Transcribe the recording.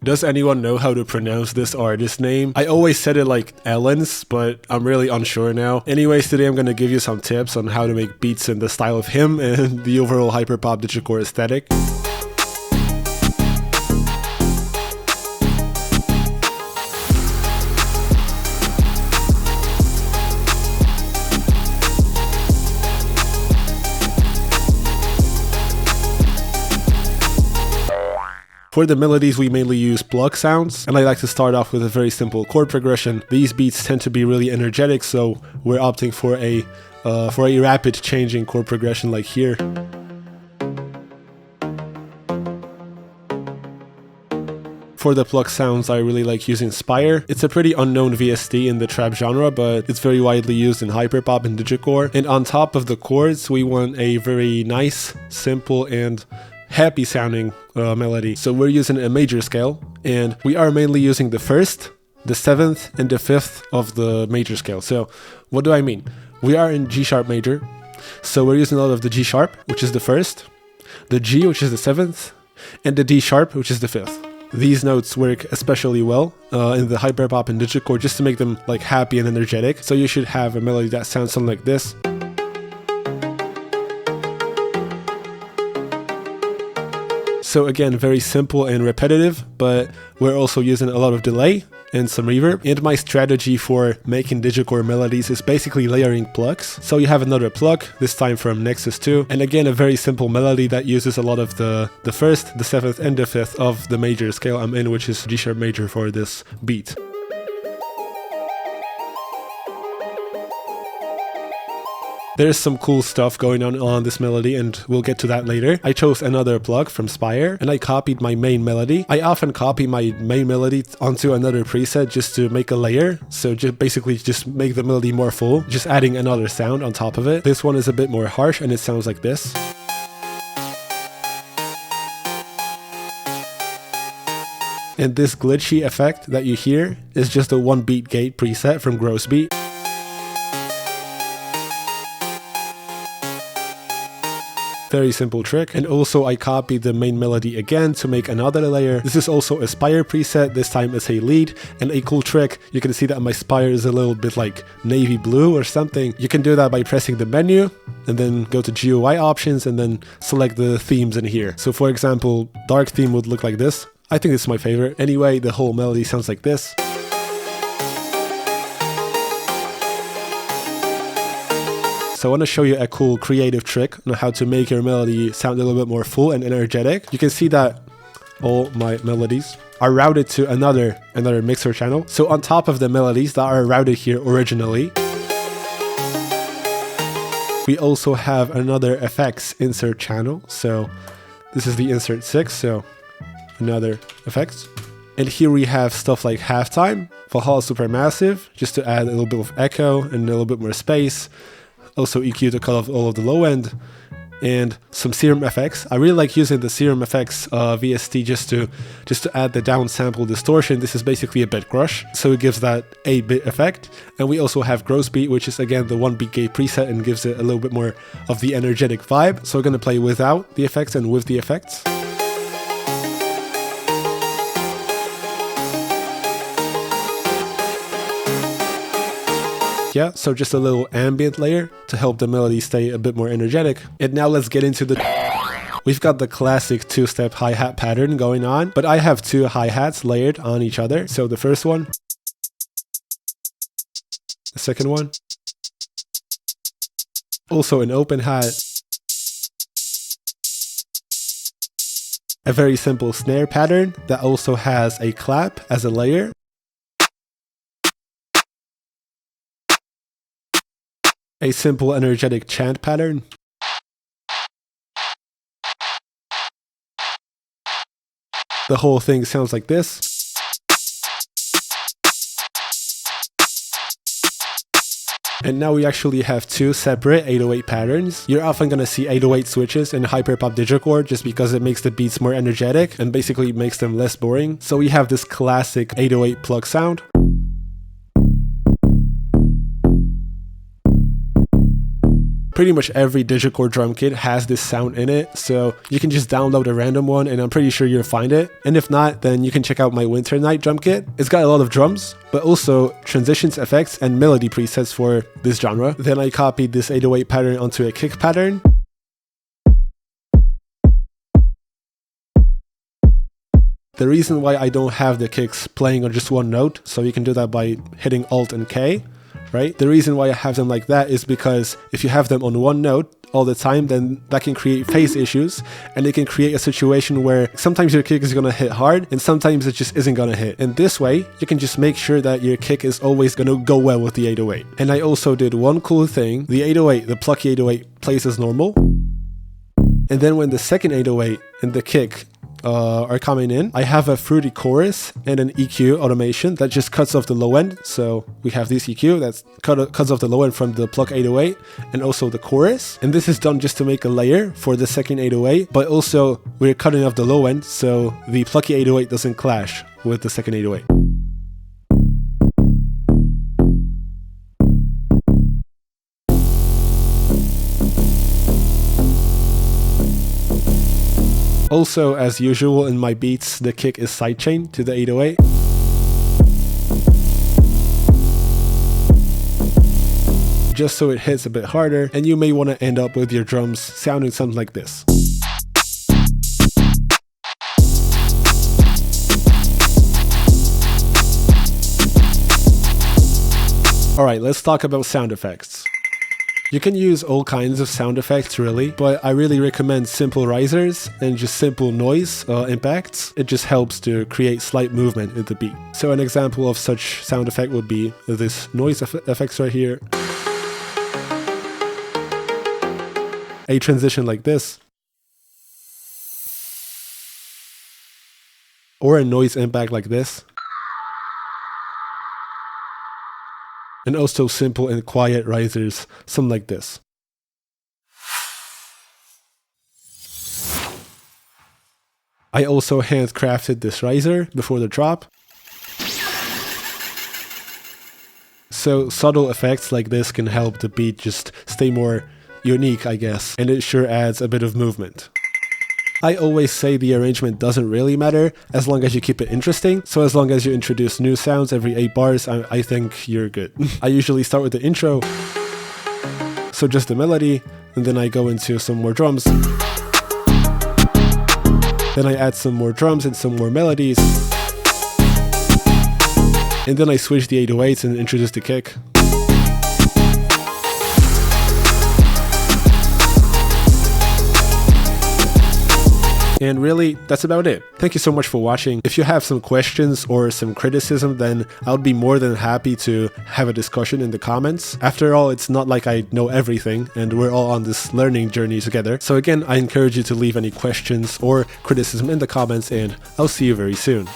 Does anyone know how to pronounce this artist name? I always said it like elxnce, but I'm really unsure now. Anyways, today I'm gonna give you some tips on how to make beats in the style of him and the overall hyperpop digicore aesthetic. For the melodies, we mainly use pluck sounds, and I like to start off with a very simple chord progression. These beats tend to be really energetic, so we're opting for a rapid changing chord progression like here. For the pluck sounds, I really like using Spire. It's a pretty unknown VST in the trap genre, but it's very widely used in hyperpop and digicore. And on top of the chords, we want a very nice, simple, and happy sounding melody. So we're using a major scale, and we are mainly using the 1st, the 7th, and the 5th of the major scale. So what do I mean? We are in G sharp major, so we're using a lot of the G sharp, which is the 1st, the G, which is the 7th, and the D sharp, which is the 5th. These notes work especially well in the hyperpop and digicore just to make them like happy and energetic. So you should have a melody that sounds something like this. So again, very simple and repetitive, but we're also using a lot of delay and some reverb. And my strategy for making digicore melodies is basically layering plucks. So you have another pluck, this time from Nexus 2. And again, a very simple melody that uses a lot of the 1st, the 7th, and the 5th of the major scale I'm in, which is G sharp major for this beat. There's some cool stuff going on this melody, and we'll get to that later. I chose another plug from Spire, and I copied my main melody. I often copy my main melody onto another preset just to make a layer, so basically just make the melody more full, just adding another sound on top of it. This one is a bit more harsh, and it sounds like this. And this glitchy effect that you hear is just a 1 beat gate preset from Gross Beat. Very simple trick. And also I copied the main melody again to make another layer. This is also a Spire preset, this time it's a lead. And a cool trick, you can see that my Spire is a little bit like navy blue or something. You can do that by pressing the menu and then go to GUI options and then select the themes in here. So for example, dark theme would look like this. I think it's my favorite. Anyway, the whole melody sounds like this. So I want to show you a cool creative trick on how to make your melody sound a little bit more full and energetic. You can see that all my melodies are routed to another mixer channel. So on top of the melodies that are routed here originally, we also have another effects insert channel. So this is the insert 6, so another effects. And here we have stuff like halftime, Valhalla Supermassive, just to add a little bit of echo and a little bit more space. Also EQ to cut off all of the low end, and some serum effects. I really like using the serum effects VST just to add the downsample distortion. This is basically a bit crush, so it gives that 8-bit effect. And we also have Gross Beat, which is again the 1 beat gate preset and gives it a little bit more of the energetic vibe. So we're gonna play without the effects and with the effects. Yeah, so just a little ambient layer to help the melody stay a bit more energetic. And now let's get into we've got the classic 2-step hi-hat pattern going on, but I have 2 hi-hats layered on each other. So the first one, the second one, also an open hat, a very simple snare pattern that also has a clap as a layer. A simple energetic chant pattern. The whole thing sounds like this. And now we actually have 2 separate 808 patterns. You're often gonna see 808 switches in hyperpop digicore just because it makes the beats more energetic and basically makes them less boring. So we have this classic 808 plug sound. Pretty much every digicore drum kit has this sound in it, so you can just download a random one and I'm pretty sure you'll find it. And if not, then you can check out my Winter Night drum kit. It's got a lot of drums, but also transitions, effects, and melody presets for this genre. Then I copied this 808 pattern onto a kick pattern. The reason why I don't have the kicks playing on just one note, so you can do that by hitting Alt and K, right? The reason why I have them like that is because if you have them on one note all the time, then that can create phase issues, and it can create a situation where sometimes your kick is gonna hit hard and sometimes it just isn't gonna hit. And this way, you can just make sure that your kick is always gonna go well with the 808. And I also did one cool thing. The 808, the plucky 808 plays as normal. And then when the second 808 and the kick are coming in, I have a fruity chorus and an EQ automation that just cuts off the low end. So we have this EQ that cuts off the low end from the pluck 808 and also the chorus. And this is done just to make a layer for the second 808, but also we're cutting off the low end so the plucky 808 doesn't clash with the second 808. Also, as usual in my beats, the kick is sidechained to the 808. Just so it hits a bit harder, and you may want to end up with your drums sounding something like this. Alright, let's talk about sound effects. You can use all kinds of sound effects really, but I really recommend simple risers and just simple noise impacts. It just helps to create slight movement in the beat. So an example of such sound effect would be this noise effects right here. A transition like this. Or a noise impact like this. And also simple and quiet risers, something like this. I also handcrafted this riser before the drop. So subtle effects like this can help the beat just stay more unique, I guess, and it sure adds a bit of movement. I always say the arrangement doesn't really matter as long as you keep it interesting. So as long as you introduce new sounds every 8 bars, I think you're good. I usually start with the intro, so just the melody, and then I go into some more drums. Then I add some more drums and some more melodies. And then I switch the 808s and introduce the kick. And really, that's about it. Thank you so much for watching. If you have some questions or some criticism, then I would be more than happy to have a discussion in the comments. After all, it's not like I know everything, and we're all on this learning journey together. So again, I encourage you to leave any questions or criticism in the comments, and I'll see you very soon.